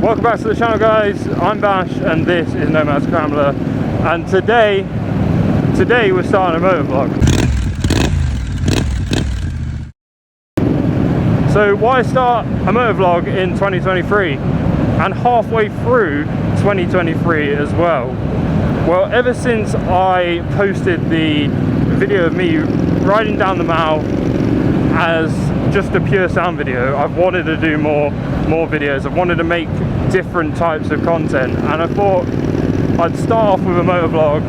Welcome back to the channel, guys. I'm Bash and this is Nomad Scrambler, and today we're starting a motovlog. So why start a motovlog in 2023 and halfway through 2023 as well? Well, ever since I posted the video of me riding down the Mall as just a pure sound video, I've wanted to do more videos. I've wanted to make different types of content, and I thought I'd start off with a motovlog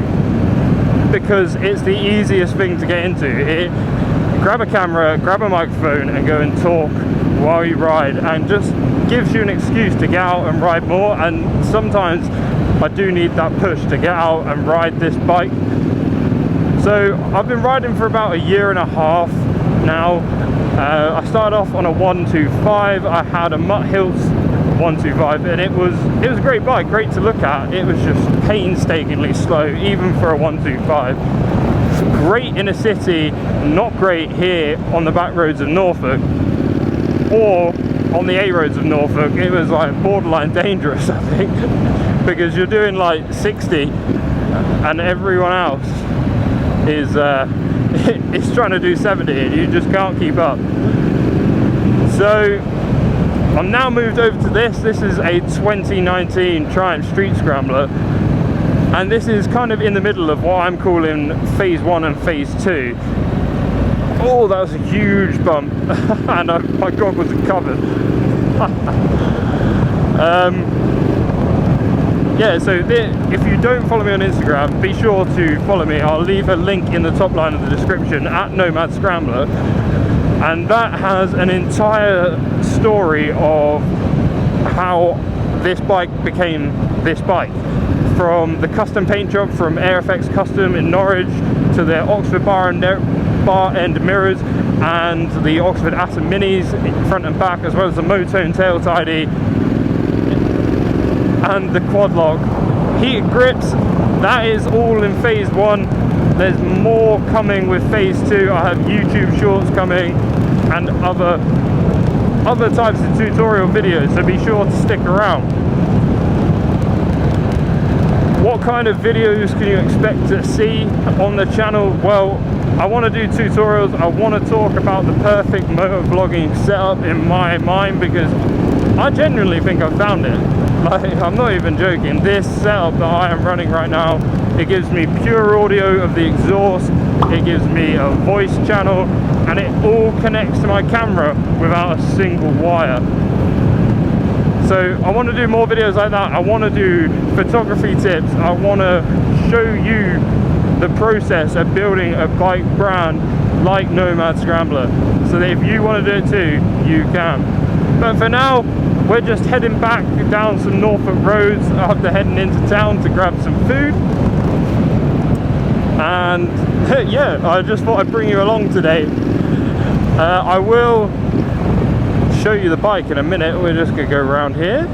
because it's the easiest thing to get into. Grab a camera, grab a microphone and go and talk while you ride, and just gives you an excuse to get out and ride more. And sometimes I do need that push to get out and ride this bike. So I've been riding for about a year and a half now. I started off on a 125. I had a Mutt Hills 125, and it was a great bike, great to look at. It was just painstakingly slow, even for a 125. Great in a city, not great here on the back roads of Norfolk or on the A roads of Norfolk. It was like borderline dangerous, I think, because you're doing like 60 and everyone else is trying to do 70 and you just can't keep up. So I'm now moved over to this. This is a 2019 Triumph Street Scrambler, and this is kind of in the middle of what I'm calling phase 1 and phase 2. Oh, that was a huge bump and my goggles are covered. Yeah, so if you don't follow me on Instagram, be sure to follow me. I'll leave a link in the top line of the description at Nomad Scrambler, and that has an entire story of how this bike became this bike. From the custom paint job from AirFX Custom in Norwich to the Oxford bar end mirrors and the Oxford Atom Minis front and back, as well as the Motone tail tidy and the Quadlock heated grips. That is all in phase 1. There's more coming with phase 2. I have YouTube shorts coming and other types of tutorial videos, so be sure to stick around. What kind of videos can you expect to see on the channel? Well, I want to do tutorials. I want to talk about the perfect motovlogging setup in my mind, because I genuinely think I've found it. Like, I'm not even joking. This setup that I am running right now, it gives me pure audio of the exhaust, it gives me a voice channel, and it all connects to my camera without a single wire. So I want to do more videos like that. I want to do photography tips. I want to show you the process of building a bike brand like Nomad Scrambler, so that if you want to do it too, you can. But for now, we're just heading back down some Norfolk roads after heading into town to grab some food. And yeah, I just thought I'd bring you along today. I will show you the bike in a minute. We're just gonna go around here.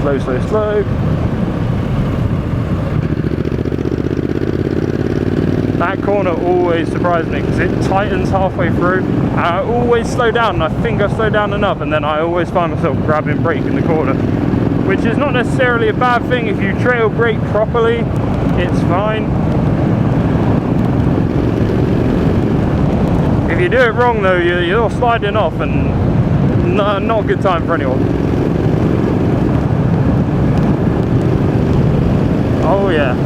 Slow. That corner always surprises me because it tightens halfway through. I always slow down, and I think I've slowed down enough, and then I always find myself grabbing brake in the corner, which is not necessarily a bad thing. If you trail brake properly, it's fine. If you do it wrong though, you're sliding off, and not a good time for anyone. Oh yeah.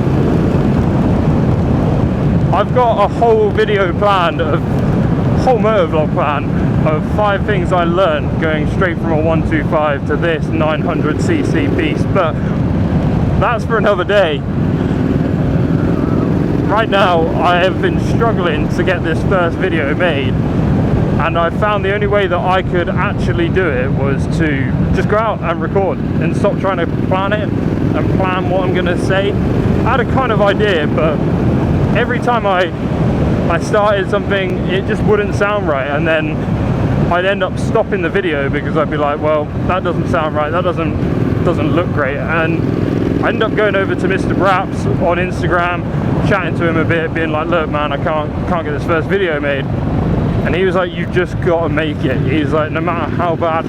I've got a whole video planned, whole motovlog plan of 5 things I learned going straight from a 125 to this 900cc beast, but that's for another day. Right now I have been struggling to get this first video made, and I found the only way that I could actually do it was to just go out and record and stop trying to plan it and plan what I'm going to say. I had a kind of idea, but every time I started something, it just wouldn't sound right, and then I'd end up stopping the video because I'd be like, well, that doesn't sound right, that doesn't look great. And I ended up going over to Mr. Braps on Instagram, chatting to him a bit, being like, look man, I can't get this first video made. And he was like, you've just got to make it. He's like, no matter how bad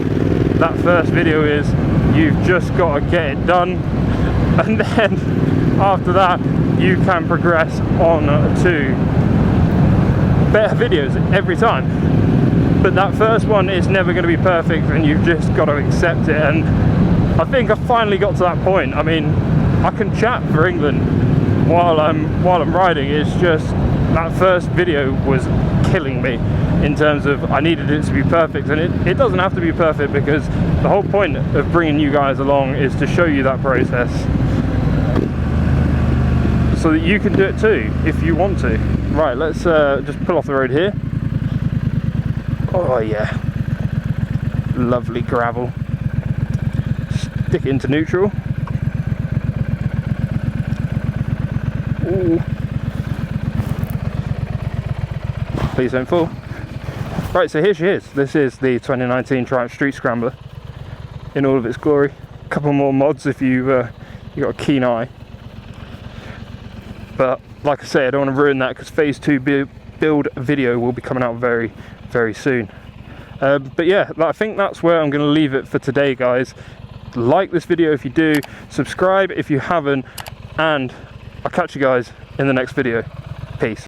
that first video is, You've just got to get it done, and then after that you can progress on to better videos every time. But that first one is never going to be perfect, and you've just got to accept it. And I think I finally got to that point. I mean, I can chat for England while I'm riding. It's just that first video was killing me in terms of I needed it to be perfect, and it doesn't have to be perfect, because the whole point of bringing you guys along is to show you that process so that you can do it too if you want to. Right, let's just pull off the road here. Oh yeah, lovely gravel. Stick it into neutral. Ooh. Please don't fall. Right, so here she is. This is the 2019 Triumph Street Scrambler in all of its glory. A couple more mods if you got a keen eye. But like I say, I don't want to ruin that, because phase 2 build video will be coming out very, very soon. But yeah, I think that's where I'm going to leave it for today, guys. Like this video if you do, subscribe if you haven't, and I'll catch you guys in the next video. Peace.